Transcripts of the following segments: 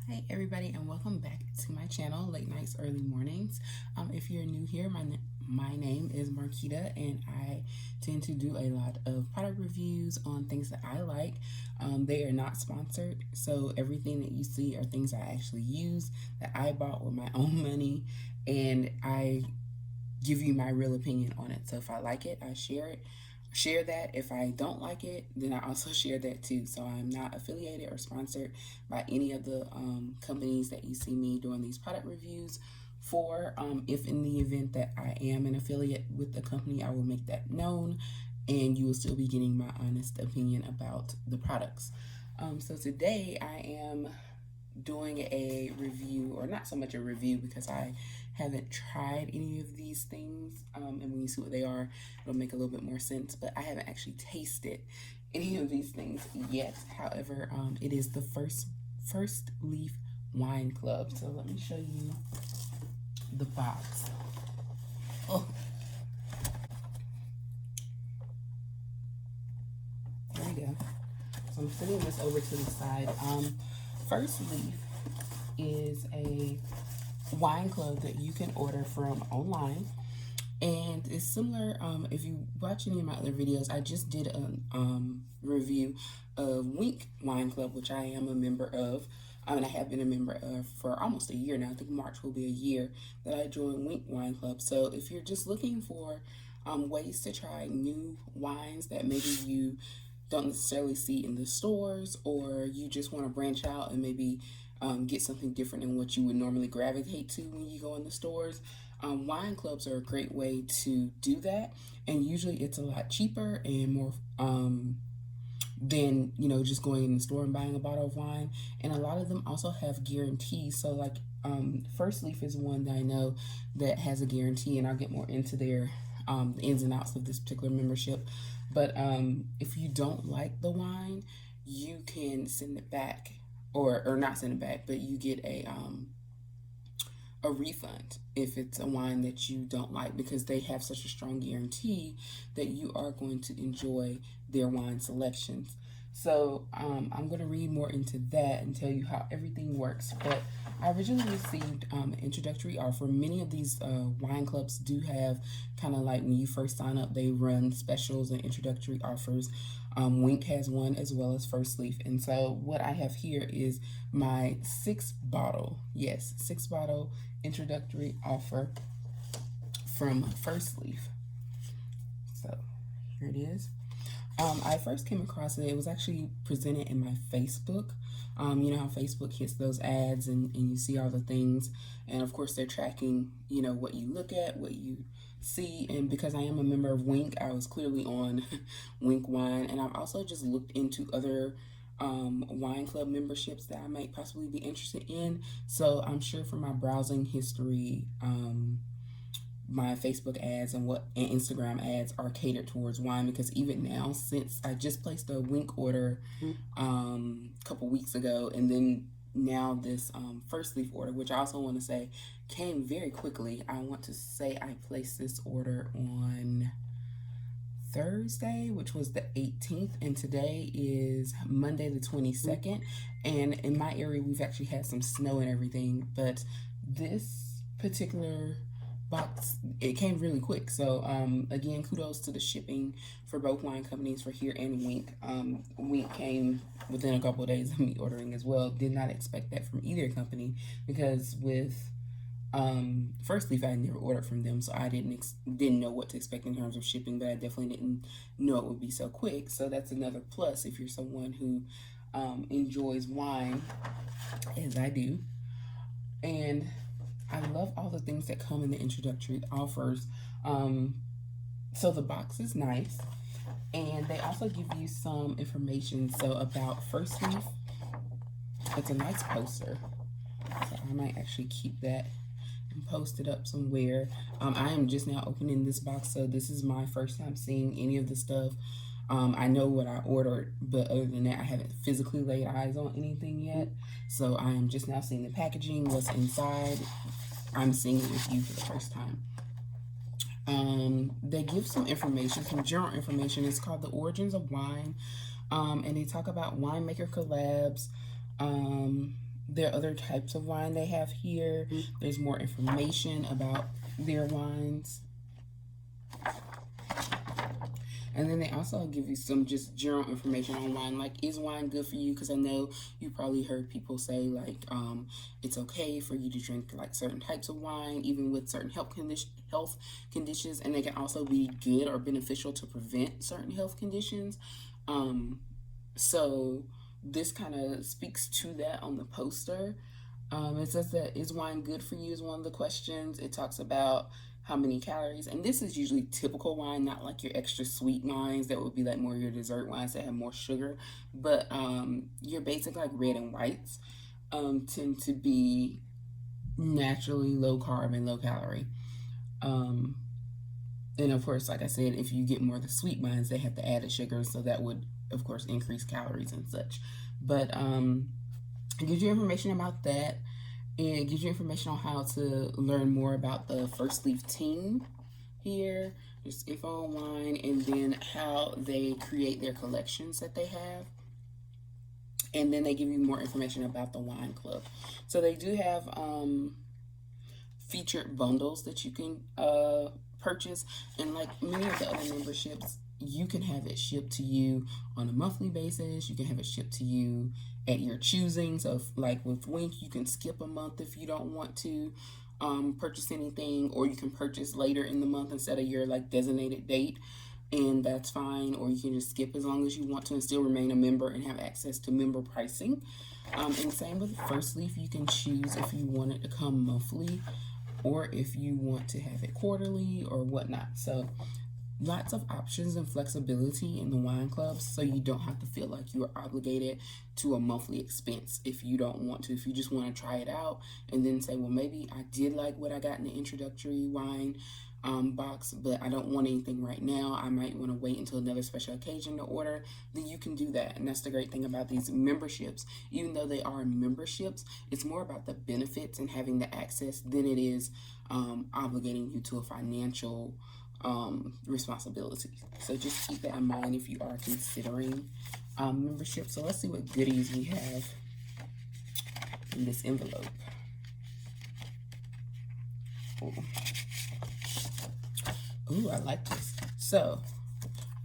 Hey everybody, and welcome back to my channel, Late Nights, Early Mornings. If you're new here, my name is Marquita, and I tend to do a lot of product reviews on things that I like. They are not sponsored, so everything that you see are things I actually use, that I bought with my own money, and I give you my real opinion on it. So if I like it, I share that. If I don't like it, then I also share that too. So I'm not affiliated or sponsored by any of the companies that you see me doing these product reviews for. If in the event that I am an affiliate with the company, I will make that known, and you will still be getting my honest opinion about the products. So today I am doing a review, or not so much a review because I haven't tried any of these things, and when you see what they are, it'll make a little bit more sense, but I haven't actually tasted any of these things yet. However, it is the Firstleaf Wine Club. So let me show you the box. Oh, there we go. So I'm putting this over to the side. Firstleaf is a wine club that you can order from online, and it's similar. If you watch any of my other videos, I just did a review of Wink Wine Club, which I am a member of. And I have been a member of for almost a year now. I think March will be a year that I joined Wink Wine Club. So if you're just looking for ways to try new wines that maybe you don't necessarily see in the stores, or you just want to branch out and maybe get something different than what you would normally gravitate to when you go in the stores, wine clubs are a great way to do that. And usually it's a lot cheaper and more than, just going in the store and buying a bottle of wine. And a lot of them also have guarantees. So like Firstleaf is one that I know that has a guarantee, and I'll get more into their the ins and outs of this particular membership. But if you don't like the wine, you can send it back, or not send it back, but you get a refund if it's a wine that you don't like, because they have such a strong guarantee that you are going to enjoy their wine selections. So I'm going to read more into that and tell you how everything works. But I originally received an introductory offer. Many of these wine clubs do have kind of like when you first sign up, they run specials and introductory offers. Wink has one, as well as Firstleaf. And so what I have here is my 6-bottle introductory offer from Firstleaf. So here it is. I first came across it. It was actually presented in my Facebook. You know how Facebook hits those ads and you see all the things. And of course they're tracking, what you look at, what you see. And because I am a member of Wink, I was clearly on Wink Wine. And I've also just looked into other wine club memberships that I might possibly be interested in. So I'm sure from my browsing history, my Facebook ads and Instagram ads are catered towards wine, because even now, since I just placed a Wink order a couple weeks ago, and then now this Firstleaf order, which I also want to say came very quickly. I want to say I placed this order on Thursday, which was the 18th, and today is Monday the 22nd. And in my area, we've actually had some snow and everything, but this particular box, it came really quick. So again, kudos to the shipping for both wine companies, for here and Wink. Wink came within a couple of days of me ordering as well. Did not expect that from either company, because with Firstleaf, I never ordered from them, so I didn't know what to expect in terms of shipping, but I definitely didn't know it would be so quick. So that's another plus if you're someone who enjoys wine, as I do. And I love all the things that come in the introductory offers. So the box is nice, and they also give you some information about Firstleaf. It's a nice poster, so I might actually keep that and post it up somewhere. I am just now opening this box, so this is my first time seeing any of the stuff. I know what I ordered, but other than that, I haven't physically laid eyes on anything yet. So I am just now seeing the packaging, what's inside. I'm seeing it with you for the first time. They give some information, some general information. It's called The Origins of Wine. And they talk about winemaker collabs, There are other types of wine they have here. There's more information about their wines. And then they also give you some just general information on wine, like, is wine good for you? Because I know you probably heard people say, like, it's okay for you to drink, like, certain types of wine, even with certain health conditions, and they can also be good or beneficial to prevent certain health conditions. So this kind of speaks to that on the poster. It says that, is wine good for you is one of the questions. It talks about how many calories, and this is usually typical wine, not like your extra sweet wines that would be like more your dessert wines that have more sugar, but your basic like red and whites tend to be naturally low carb and low calorie. And of course, like I said, if you get more of the sweet wines, they have the added sugar, so that would of course increase calories and such. But it gives you information about that. It gives you information on how to learn more about the Firstleaf team here. Just info on wine, and then how they create their collections that they have. And then they give you more information about the wine club. So they do have featured bundles that you can purchase. And like many of the other memberships, you can have it shipped to you on a monthly basis. You can have it shipped to you at your choosing. So if, like with Wink, you can skip a month if you don't want to purchase anything, or you can purchase later in the month instead of your like designated date, and that's fine. Or you can just skip as long as you want to and still remain a member and have access to member pricing. And same with Firstleaf, you can choose if you want it to come monthly or if you want to have it quarterly or whatnot. So lots of options and flexibility in the wine clubs, so you don't have to feel like you are obligated to a monthly expense if you don't want to. If you just want to try it out and then say, well, maybe I did like what I got in the introductory wine box, but I don't want anything right now, I might want to wait until another special occasion to order, then you can do that. And that's the great thing about these memberships. Even though they are memberships, it's more about the benefits and having the access than it is obligating you to a financial responsibility. So just keep that in mind if you are considering membership. So let's see what goodies we have in this envelope. Ooh, I like this. So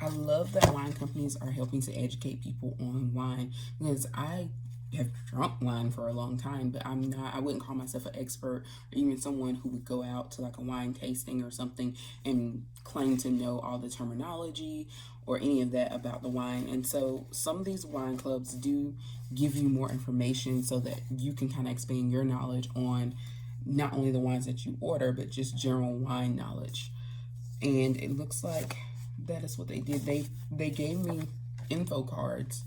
I love that wine companies are helping to educate people on wine, because I have drunk wine for a long time, but I wouldn't call myself an expert, or even someone who would go out to like a wine tasting or something and claim to know all the terminology or any of that about the wine. And so some of these wine clubs do give you more information so that you can kind of expand your knowledge on not only the wines that you order, but just general wine knowledge. And it looks like that is what they did. They gave me info cards,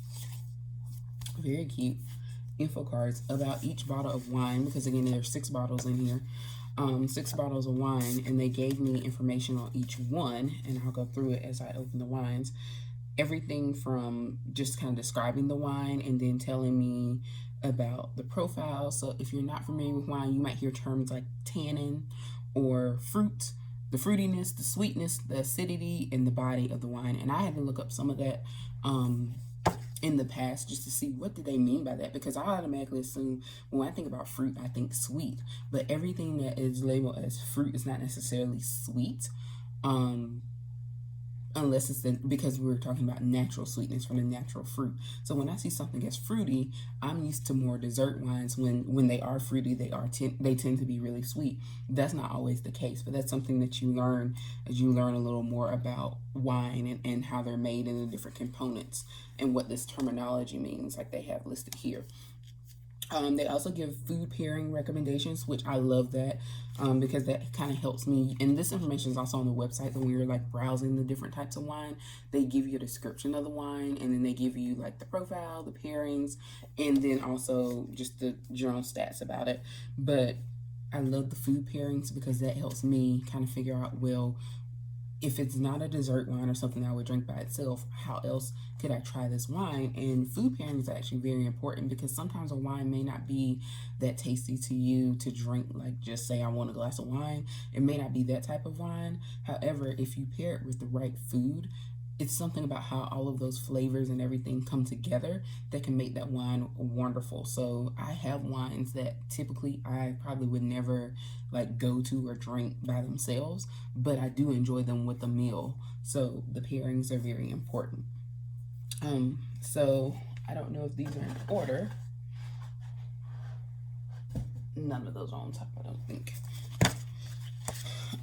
very cute info cards about each bottle of wine, because again there's 6 bottles in here, 6 bottles of wine, and they gave me information on each one, and I'll go through it as I open the wines. Everything from just kind of describing the wine and then telling me about the profile. So if you're not familiar with wine, you might hear terms like tannin or fruit, the fruitiness, the sweetness, the acidity, and the body of the wine. And I had to look up some of that in the past just to see what did they mean by that, because I automatically assume when I think about fruit, I think sweet, but everything that is labeled as fruit is not necessarily sweet, unless it's because we're talking about natural sweetness from a natural fruit. So when I see something as fruity, I'm used to more dessert wines. When they are fruity, they tend to be really sweet. That's not always the case, but that's something that you learn as you learn a little more about wine and how they're made and the different components and what this terminology means, like they have listed here. They also give food pairing recommendations, which I love that, because that kind of helps me. And this information is also on the website. When you're like browsing the different types of wine, they give you a description of the wine, and then they give you like the profile, the pairings, and then also just the general stats about it. But I love the food pairings because that helps me kind of figure out, well, if it's not a dessert wine or something I would drink by itself, how else could I try this wine? And food pairing is actually very important, because sometimes a wine may not be that tasty to you to drink, like just say I want a glass of wine. It may not be that type of wine. However, if you pair it with the right food, it's something about how all of those flavors and everything come together that can make that wine wonderful. So I have wines that typically I probably would never like go to or drink by themselves, but I do enjoy them with a meal. So the pairings are very important. So I don't know if these are in order. None of those are on top, I don't think.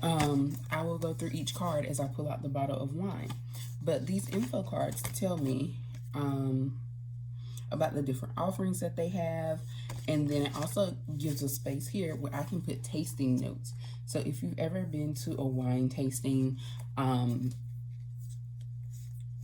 I will go through each card as I pull out the bottle of wine. But these info cards tell me about the different offerings that they have. And then it also gives a space here where I can put tasting notes. So if you've ever been to a wine tasting,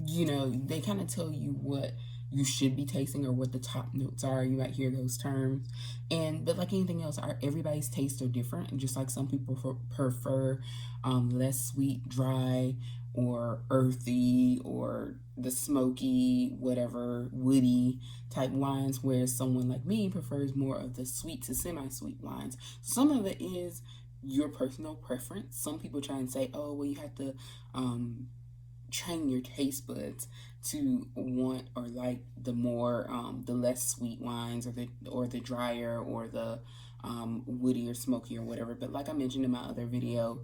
you know, they kind of tell you what you should be tasting or what the top notes are. You might hear those terms. But like anything else, everybody's tastes are different. And just like some people prefer less sweet, dry, or earthy, or the smoky, whatever, woody type wines, whereas someone like me prefers more of the sweet to semi-sweet wines. Some of it is your personal preference. Some people try and say, oh, well, you have to train your taste buds to want or like the more the less sweet wines, or the drier, or the woody or smoky or whatever. But like I mentioned in my other video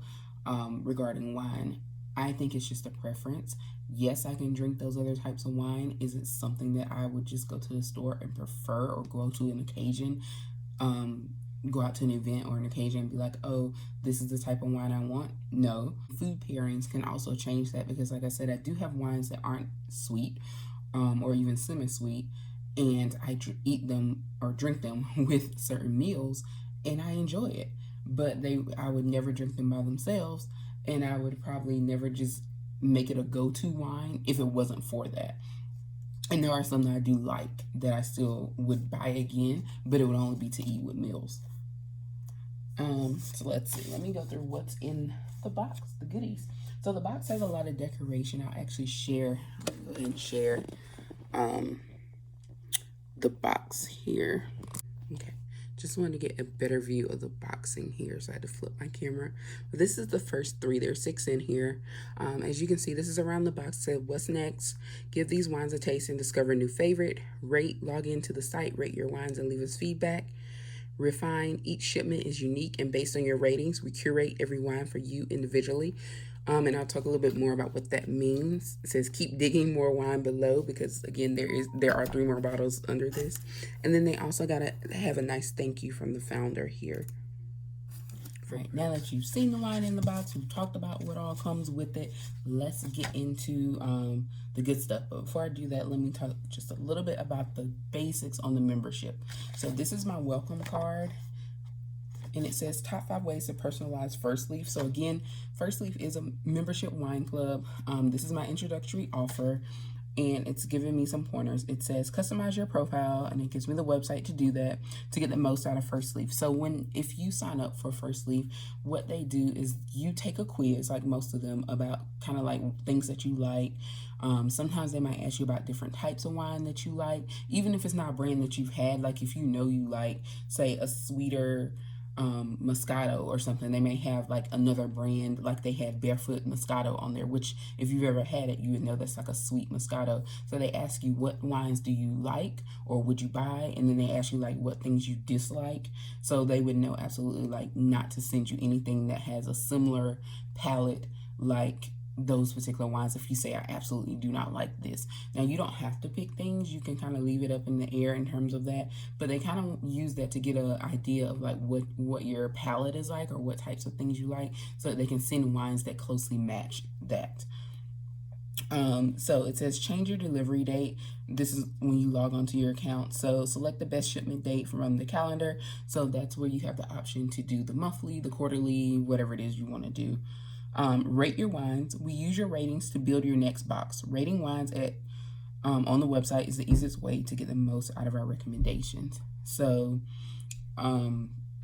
regarding wine, I think it's just a preference. Yes, I can drink those other types of wine. Is it something that I would just go to the store and prefer, or go to an occasion, go out to an event or an occasion and be like, oh, this is the type of wine I want? No. Food pairings can also change that, because like I said, I do have wines that aren't sweet or even semi-sweet, and I eat them or drink them with certain meals, and I enjoy it. But I would never drink them by themselves, and I would probably never just make it a go-to wine if it wasn't for that. And there are some that I do like that I still would buy again, but it would only be to eat with meals. So let's see. Let me go through what's in the box, the goodies. So the box has a lot of decoration. I'll actually share, go ahead and share the box here. Okay. Just wanted to get a better view of the boxing here, so I had to flip my camera. But this is the first 3. There's 6 in here. As you can see, this is around the box. It said, what's next? Give these wines a taste and discover a new favorite. Rate, log into the site, rate your wines and leave us feedback. Refine, each shipment is unique and based on your ratings. We curate every wine for you individually. And I'll talk a little bit more about what that means. It says keep digging, more wine below, because again, there are 3 more bottles under this. And then they also gotta have a nice thank you from the founder here. Right, now that you've seen the wine in the box, we've talked about what all comes with it, let's get into the good stuff. But before I do that, let me talk just a little bit about the basics on the membership. So this is my welcome card, and it says top 5 ways to personalize Firstleaf. So again, Firstleaf is a membership wine club. This is my introductory offer, and it's giving me some pointers. It says customize your profile, and it gives me the website to do that to get the most out of Firstleaf. So if you sign up for Firstleaf, what they do is you take a quiz, like most of them, about kind of like things that you like. Sometimes they might ask you about different types of wine that you like, even if it's not a brand that you've had. Like if you know you like, say, a sweeter Moscato or something, they may have like another brand, like they had Barefoot Moscato on there, which if you've ever had it, you would know that's like a sweet Moscato. So they ask you what wines do you like or would you buy, and then they ask you like what things you dislike, so they would know absolutely like not to send you anything that has a similar palate like those particular wines if you say I absolutely do not like this. Now you don't have to pick things, you can kind of leave it up in the air in terms of that, but they kind of use that to get an idea of like what your palate is like or what types of things you like, so that they can send wines that closely match that. So it says change your delivery date. This is when you log onto your account. So select the best shipment date from the calendar. So that's where you have the option to do the monthly, the quarterly, whatever it is you want to do. Rate your wines. We use your ratings to build your next box. Rating wines on the website is the easiest way to get the most out of our recommendations. So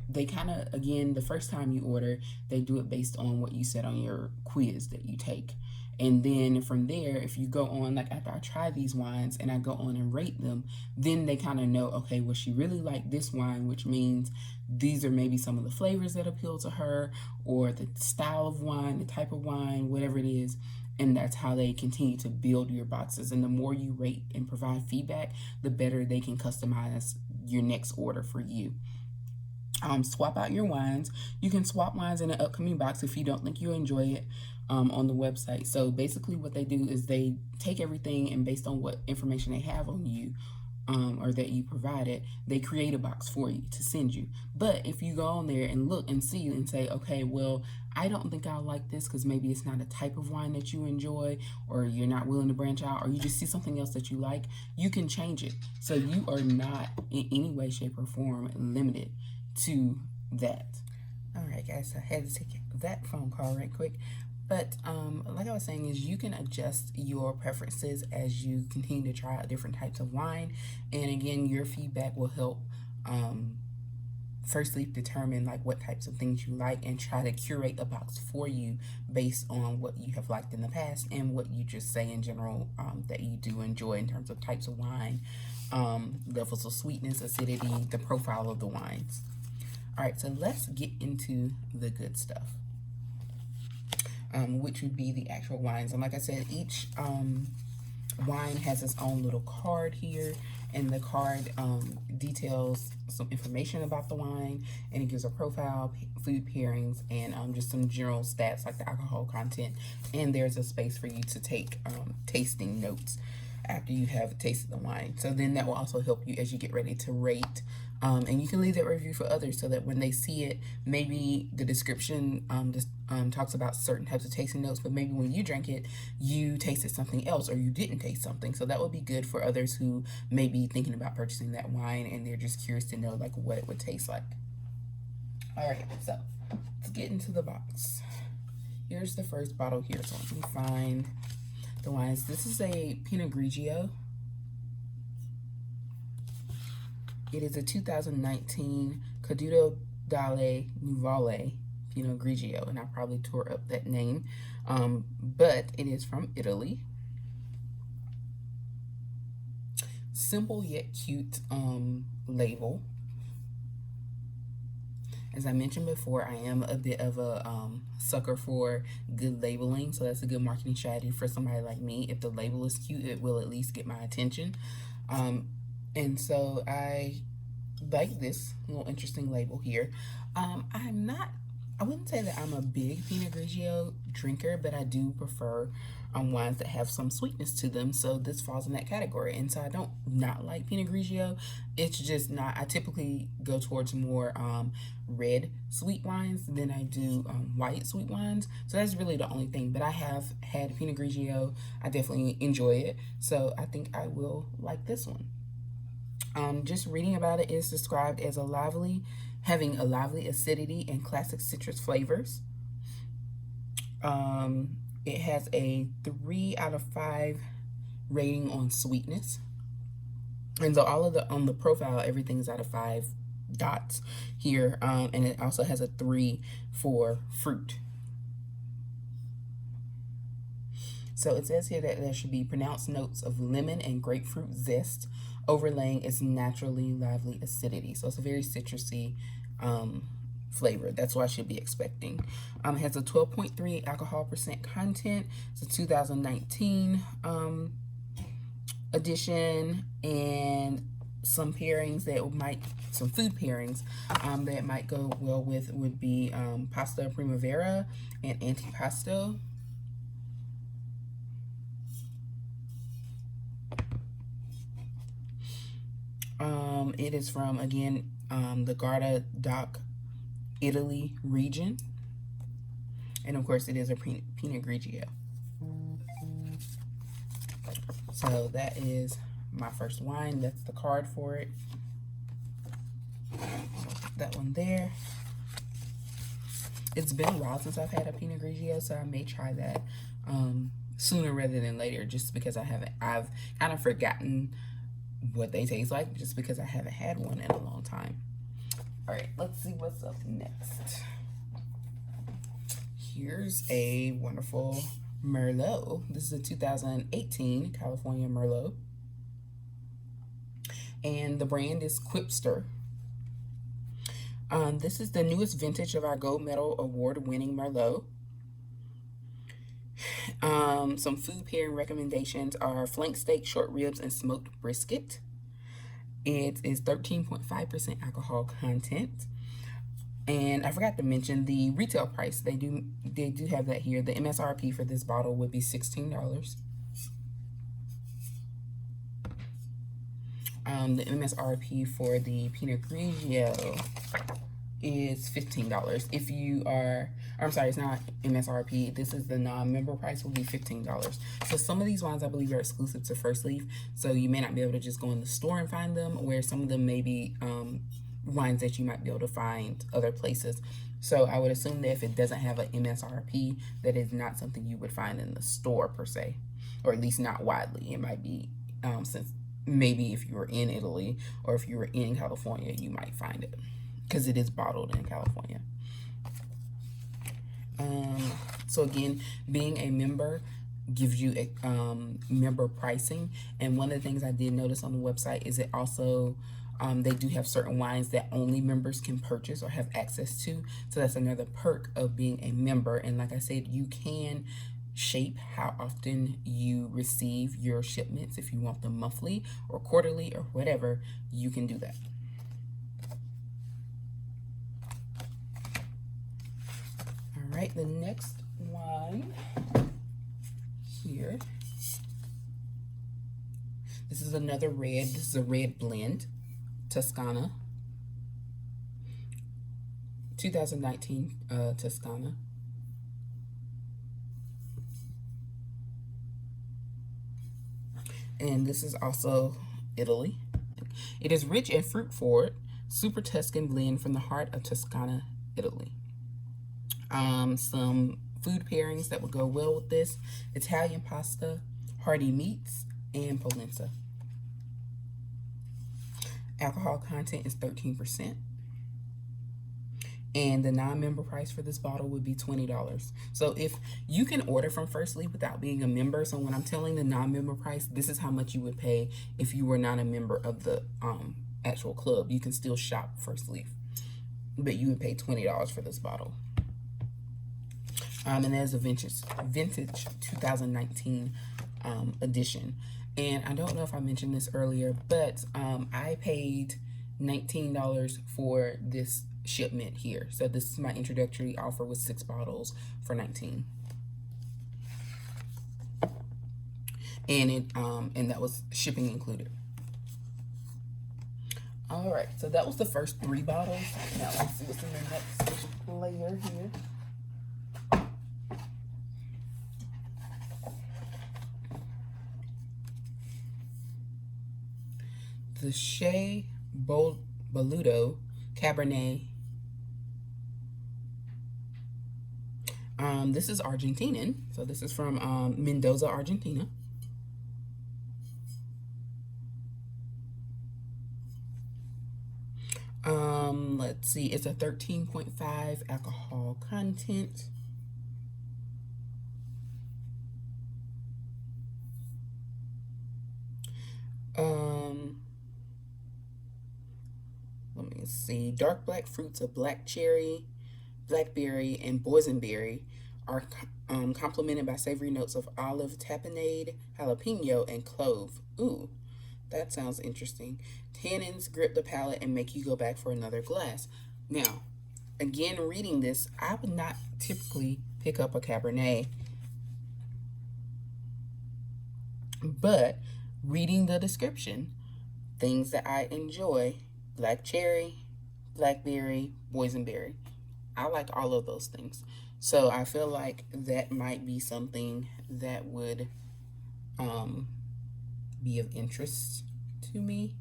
they kind of, again, the first time you order, they do it based on what you said on your quiz that you take. And then from there, if you go on, like after I try these wines and I go on and rate them, then they kind of know, okay, well, she really liked this wine, which means these are maybe some of the flavors that appeal to her, or the style of wine, the type of wine, whatever it is. And that's how they continue to build your boxes. And the more you rate and provide feedback, the better they can customize your next order for you. Swap out your wines. You can swap wines in an upcoming box if you don't think you enjoy it on the website. So basically what they do is they take everything, and based on what information they have on you, or that you provided, they create a box for you to send you. But if you go on there and look and see and say, okay, well, I don't think I'll like this because maybe it's not a type of wine that you enjoy, or you're not willing to branch out, or you just see something else that you like, you can change it. So you are not in any way, shape, or form limited to that. All right, guys, I had to take that phone call right quick. But like I was saying, is you can adjust your preferences as you continue to try out different types of wine. And again, your feedback will help Firstleaf determine like what types of things you like, and try to curate a box for you based on what you have liked in the past and what you just say in general that you do enjoy in terms of types of wine, levels of sweetness, acidity, the profile of the wines. All right, so let's get into the good stuff. Which would be the actual wines. And like I said, each wine has its own little card here, and the card details some information about the wine, and it gives a profile, food pairings, and just some general stats like the alcohol content. And there's a space for you to take tasting notes after you have tasted the wine. So then that will also help you as you get ready to rate. And you can leave that review for others so that when they see it, maybe the description just talks about certain types of tasting notes, but maybe when you drink it, you tasted something else, or you didn't taste something. So that would be good for others who may be thinking about purchasing that wine, and they're just curious to know like what it would taste like. All right, so let's get into the box. Here's the first bottle here. So let me find the wines. This is a Pinot Grigio. It is a 2019 Caduto dalle Nuvole Pinot Grigio, and I probably tore up that name, but it is from Italy. Simple yet cute label. As I mentioned before, I am a bit of a sucker for good labeling, so that's a good marketing strategy for somebody like me. If the label is cute, it will at least get my attention. And so I like this little interesting label here. I wouldn't say that I'm a big Pinot Grigio drinker, but I do prefer wines that have some sweetness to them, so this falls in that category. And so I don't not like Pinot Grigio. It's just not, I typically go towards more red sweet wines than I do white sweet wines. So that's really the only thing. But I have had Pinot Grigio. I definitely enjoy it. So I think I will like this one. Just reading about it, is described as having a lively acidity and classic citrus flavors. It has a 3 out of 5 rating on sweetness. And so all of on the profile, everything's out of 5 dots here. And it also has a 3 for fruit. So it says here that there should be pronounced notes of lemon and grapefruit zest, overlaying its naturally lively acidity. So it's a very citrusy flavor. That's what I should be expecting. It has a 12.3 alcohol percent content. It's a 2019 edition, and some pairings that might, some food pairings that might go well with would be pasta primavera and antipasto. It is from, again, the Garda Doc, Italy region. And of course, it is a Pinot Grigio. So that is my first wine. That's the card for it. So put that one there. It's been a while since I've had a Pinot Grigio, so I may try that sooner rather than later, just because I've kind of forgotten what they taste like, just because I haven't had one in a long time. All right, let's see what's up next. Here's a wonderful Merlot. This is a 2018 California Merlot, and the brand is Quipster. This is the newest vintage of our Gold Medal Award-winning Merlot. Some food pairing recommendations are flank steak, short ribs, and smoked brisket. It is 13.5% alcohol content. And I forgot to mention the retail price. They do have that here. The MSRP for this bottle would be $16. The MSRP for the Pinot Grigio is $15. If you are, I'm sorry, it's not MSRP. This is the non-member price, will be $15. So some of these wines I believe are exclusive to Firstleaf, so you may not be able to just go in the store and find them, where some of them may be wines that you might be able to find other places. So I would assume that if it doesn't have an MSRP, that is not something you would find in the store per se, or at least not widely. It might be, since maybe if you were in Italy or if you were in California, you might find it, because it is bottled in California. So again, being a member gives you a member pricing, and one of the things I did notice on the website is it also they do have certain wines that only members can purchase or have access to. So that's another perk of being a member. And like I said, you can shape how often you receive your shipments. If you want them monthly or quarterly or whatever, you can do that. All right, the next wine here. This is another red. This is a red blend. Toscana, 2019 Toscana. And this is also Italy. It is rich and fruit forward, super Tuscan blend from the heart of Toscana, Italy. Some food pairings that would go well with this: Italian pasta, hearty meats, and polenta. Alcohol content is 13%. And the non-member price for this bottle would be $20. So if you can order from Firstleaf without being a member, so when I'm telling the non-member price, this is how much you would pay if you were not a member of the actual club. You can still shop Firstleaf, but you would pay $20 for this bottle. And there's a vintage 2019 edition. And I don't know if I mentioned this earlier, but I paid $19 for this shipment here. So this is my introductory offer with 6 bottles for $19. And it and that was shipping included. All right, so that was the first 3 bottles. Now let's see what's in the next layer here. The Shea Boludo Cabernet. This is Argentinian, so this is from Mendoza, Argentina. Let's see, it's a 13.5 alcohol content. Let me see. Dark black fruits of black cherry, blackberry, and boysenberry are complemented by savory notes of olive, tapenade, jalapeno, and clove. Ooh, that sounds interesting. Tannins grip the palate and make you go back for another glass. Now, again, reading this, I would not typically pick up a Cabernet, but reading the description, things that I enjoy: black cherry, blackberry, boysenberry. I like all of those things. So I feel like that might be something that would be of interest to me.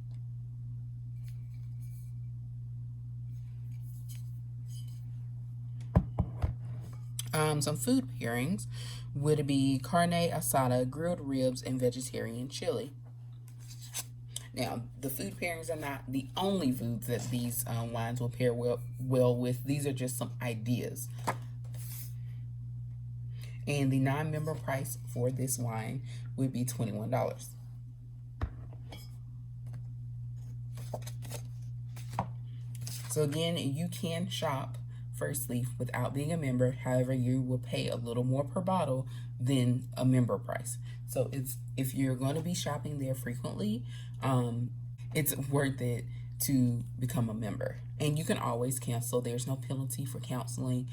Some food pairings would be carne asada, grilled ribs, and vegetarian chili. Now, the food pairings are not the only foods that these wines will pair well with. These are just some ideas. And the non-member price for this wine would be $21. So again, you can shop Firstleaf without being a member. However, you will pay a little more per bottle than a member price. So if you're going to be shopping there frequently, it's worth it to become a member. And you can always cancel. There's no penalty for canceling.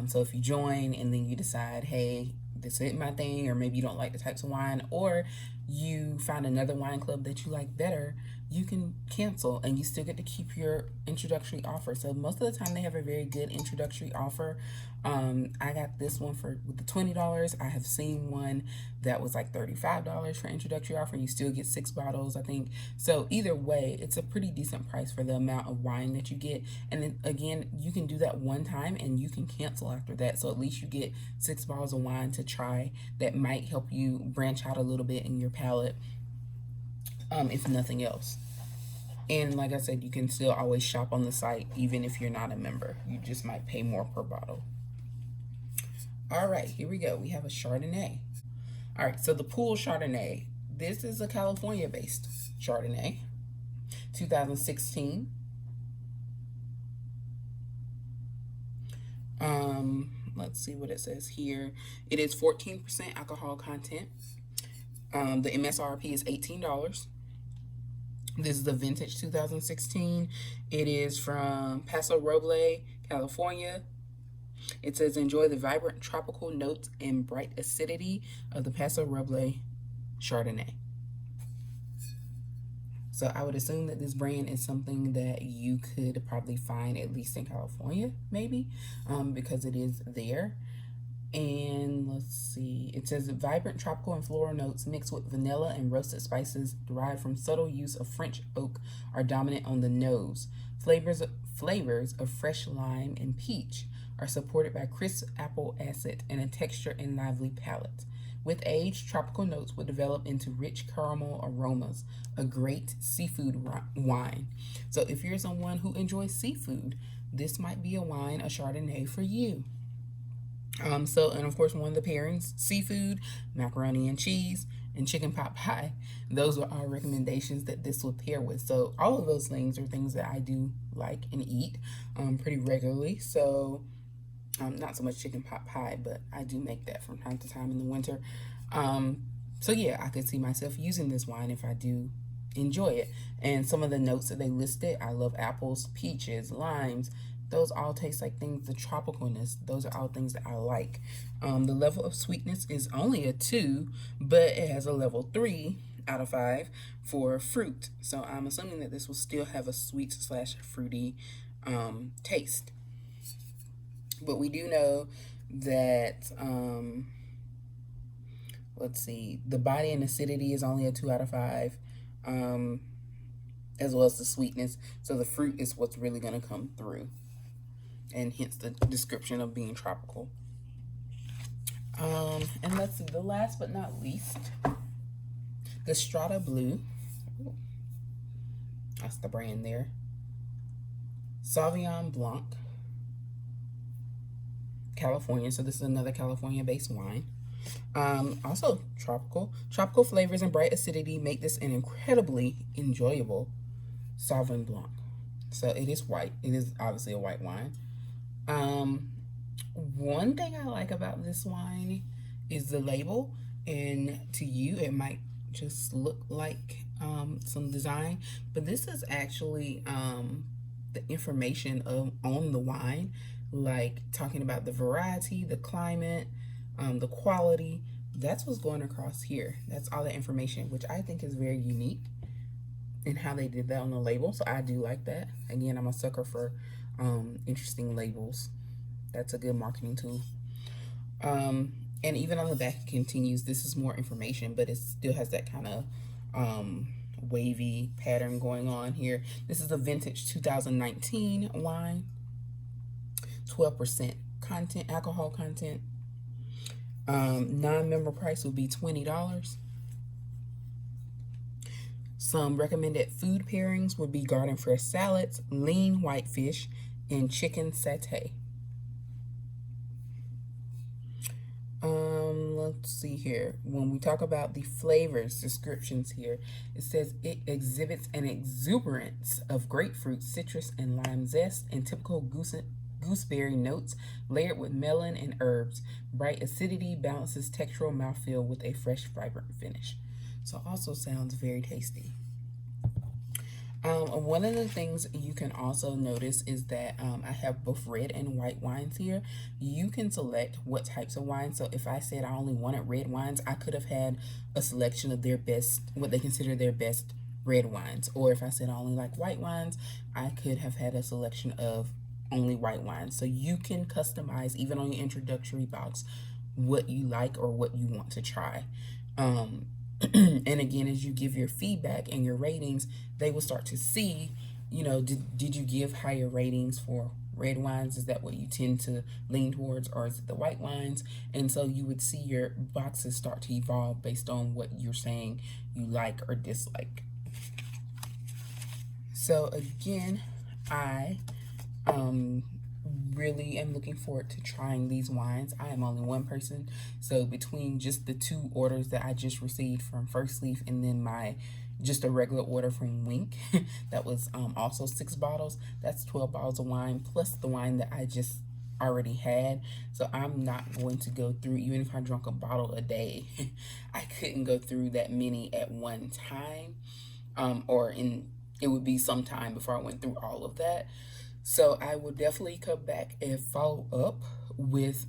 So if you join and then you decide, hey, this isn't my thing, or maybe you don't like the types of wine, or you find another wine club that you like better, you can cancel and you still get to keep your introductory offer. So most of the time they have a very good introductory offer. I got this one with the $20. I have seen one that was like $35 for introductory offer. You still get 6 bottles, I think. So either way, it's a pretty decent price for the amount of wine that you get. And then again, you can do that one time and you can cancel after that. So at least you get 6 bottles of wine to try that might help you branch out a little bit in your palate, if nothing else. And like I said, you can still always shop on the site even if you're not a member. You just might pay more per bottle. All right, here we go. We have a Chardonnay. All right, so the Pool Chardonnay. This is a California-based Chardonnay, 2016. Let's see what it says here. It is 14% alcohol content. The MSRP is $18. This is the vintage 2016. It is from Paso Robles, California. It says, enjoy the vibrant tropical notes and bright acidity of the Paso Robles Chardonnay. So I would assume that this brand is something that you could probably find at least in California, maybe, because it is there. And let's see, it says vibrant tropical and floral notes mixed with vanilla and roasted spices derived from subtle use of French oak are dominant on the nose. Flavors of fresh lime and peach are supported by crisp apple acid and a texture and lively palate. With age, tropical notes will develop into rich caramel aromas, a great seafood wine. So if you're someone who enjoys seafood, this might be a wine, a Chardonnay for you. And of course, one of the pairings, seafood, macaroni and cheese, and chicken pot pie. Those are our recommendations that this will pair with. So all of those things are things that I do like and eat pretty regularly. So not so much chicken pot pie, but I do make that from time to time in the winter. So yeah, I could see myself using this wine if I do enjoy it. And some of the notes that they listed, I love apples, peaches, limes. Those all taste like things, the tropicalness, those are all things that I like. The level of sweetness is only a 2, but it has a level 3 out of 5 for fruit. So I'm assuming that this will still have a sweet/fruity taste. But we do know that, let's see, the body and acidity is only a 2 out of 5, as well as the sweetness. So the fruit is what's really going to come through, and hence the description of being tropical. And let's see, the last but not least, the Strata Blue. Ooh, that's the brand there. Sauvignon Blanc, California. So this is another California-based wine. Also tropical. Tropical flavors and bright acidity make this an incredibly enjoyable Sauvignon Blanc. So it is white. It is obviously a white wine. One thing I like about this wine is the label, and to you it might just look like some design, but this is actually the information on the wine, like talking about the variety, the climate, the quality. That's what's going across here. That's all the information, which I think is very unique in how they did that on the label. So I do like that. Again, I'm a sucker for interesting labels. That's a good marketing tool. And even on the back it continues, this is more information, but it still has that kind of wavy pattern going on here. This is a vintage 2019 wine, 12% content, alcohol content. Non-member price would be $20. Some recommended food pairings would be garden fresh salads, lean whitefish, and chicken satay. Let's see here. When we talk about the flavors descriptions here, it says it exhibits an exuberance of grapefruit, citrus, and lime zest and typical gooseberry notes layered with melon and herbs. Bright acidity balances textural mouthfeel with a fresh, vibrant finish. So also sounds very tasty. One of the things you can also notice is that I have both red and white wines here. You can select what types of wines. So if I said I only wanted red wines, I could have had a selection of their best, what they consider their best red wines. Or if I said I only like white wines, I could have had a selection of only white wines. So you can customize, even on your introductory box, what you like or what you want to try. And again, as you give your feedback and your ratings, they will start to see, you know, did you give higher ratings for red wines? Is that what you tend to lean towards, or is it the white wines? And so you would see your boxes start to evolve based on what you're saying you like or dislike. So again, I really am looking forward to trying these wines. I am only one person, so between just the 2 orders that I just received from Firstleaf and then my just a regular order from Wink that was also 6 bottles, that's 12 bottles of wine plus the wine that I just already had. So I'm not going to go through, even if I drank a bottle a day, I couldn't go through that many at one time, it would be some time before I went through all of that. So I will definitely come back and follow up with,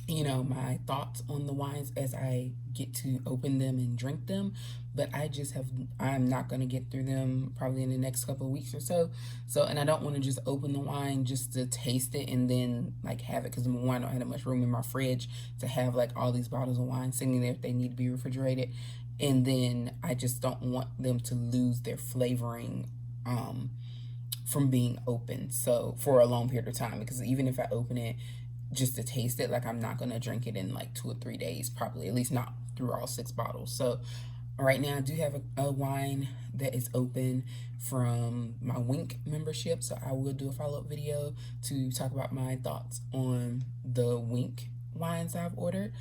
you know, my thoughts on the wines as I get to open them and drink them. But I'm not going to get through them probably in the next couple of weeks or so. And I don't want to just open the wine just to taste it and then like have it, because number one, I don't have that much room in my fridge to have like all these bottles of wine sitting there if they need to be refrigerated. And then I just don't want them to lose their flavoring, from being open so for a long period of time, because even if I open it just to taste it, like I'm not going to drink it in like 2 or 3 days, probably, at least not through all 6 bottles. So right now I do have a wine that is open from my Wink membership, so I will do a follow-up video to talk about my thoughts on the Wink wines I've ordered.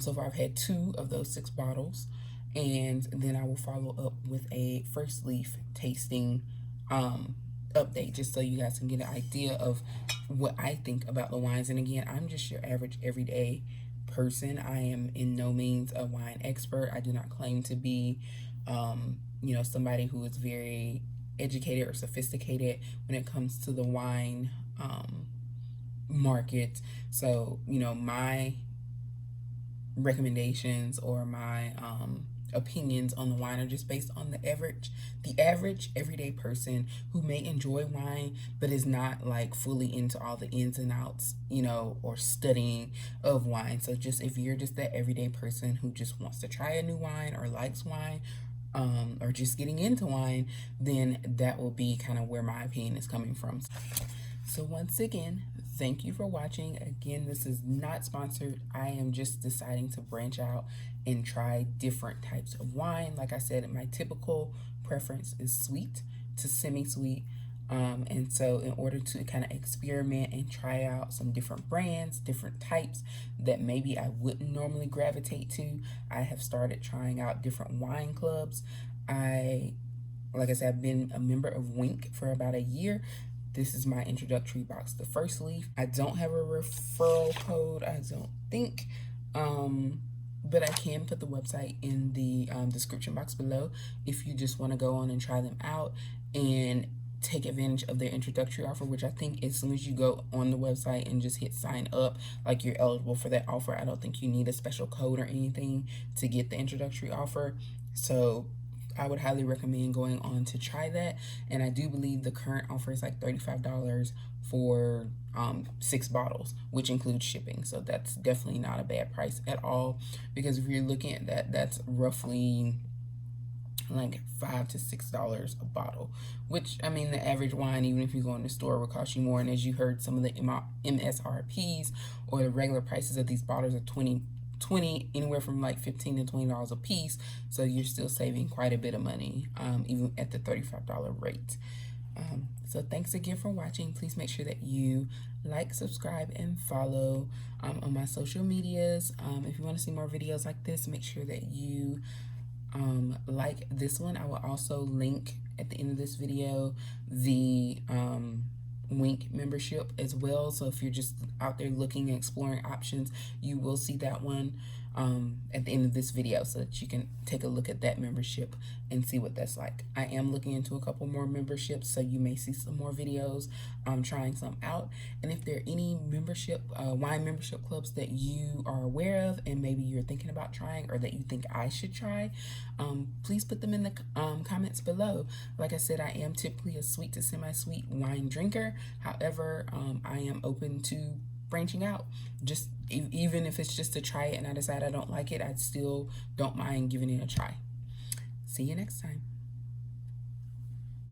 So far I've had 2 of those 6 bottles, and then I will follow up with a Firstleaf tasting update, just so you guys can get an idea of what I think about the wines. And again, I'm just your average everyday person. I am in no means a wine expert. I do not claim to be, you know, somebody who is very educated or sophisticated when it comes to the wine market. So, you know, my recommendations or my opinions on the wine are just based on the average everyday person who may enjoy wine but is not like fully into all the ins and outs, you know, or studying of wine. So just if you're just that everyday person who just wants to try a new wine or likes wine, or just getting into wine, then that will be kind of where my opinion is coming from. So once again, thank you for watching. Again, this is not sponsored. I am just deciding to branch out and try different types of wine. Like I said, my typical preference is sweet to semi-sweet. And so in order to kind of experiment and try out some different brands, different types that maybe I wouldn't normally gravitate to, I have started trying out different wine clubs. Like I said, I've been a member of Wink for about a year. This is my introductory box, the Firstleaf. I don't have a referral code, I don't think, but I can put the website in the description box below if you just want to go on and try them out and take advantage of their introductory offer, which I think as soon as you go on the website and just hit sign up, like you're eligible for that offer. I don't think you need a special code or anything to get the introductory offer. So I would highly recommend going on to try that. And I do believe the current offer is like $35 for 6 bottles, which includes shipping. So that's definitely not a bad price at all, because if you're looking at that, that's roughly like $5 to $6 a bottle, which, I mean, the average wine, even if you go in the store, will cost you more. And as you heard, some of the MSRPs or the regular prices of these bottles are 20 anywhere from like $15 to $20 a piece. So you're still saving quite a bit of money, even at the $35 rate. So thanks again for watching. Please make sure that you like, subscribe, and follow on my social medias. If you want to see more videos like this, make sure that you like this one. I will also link at the end of this video the link membership as well. So if you're just out there looking and exploring options, you will see that one at the end of this video, so that you can take a look at that membership and see what that's like. I am looking into a couple more memberships, so you may see some more videos trying some out. And if there are any membership wine membership clubs that you are aware of and maybe you're thinking about trying, or that you think I should try, please put them in the comments below. Like I said, I am typically a sweet to semi-sweet wine drinker. However, I am open to branching out. Just even if it's just to try it and I decide I don't like it, I still don't mind giving it a try. See you next time.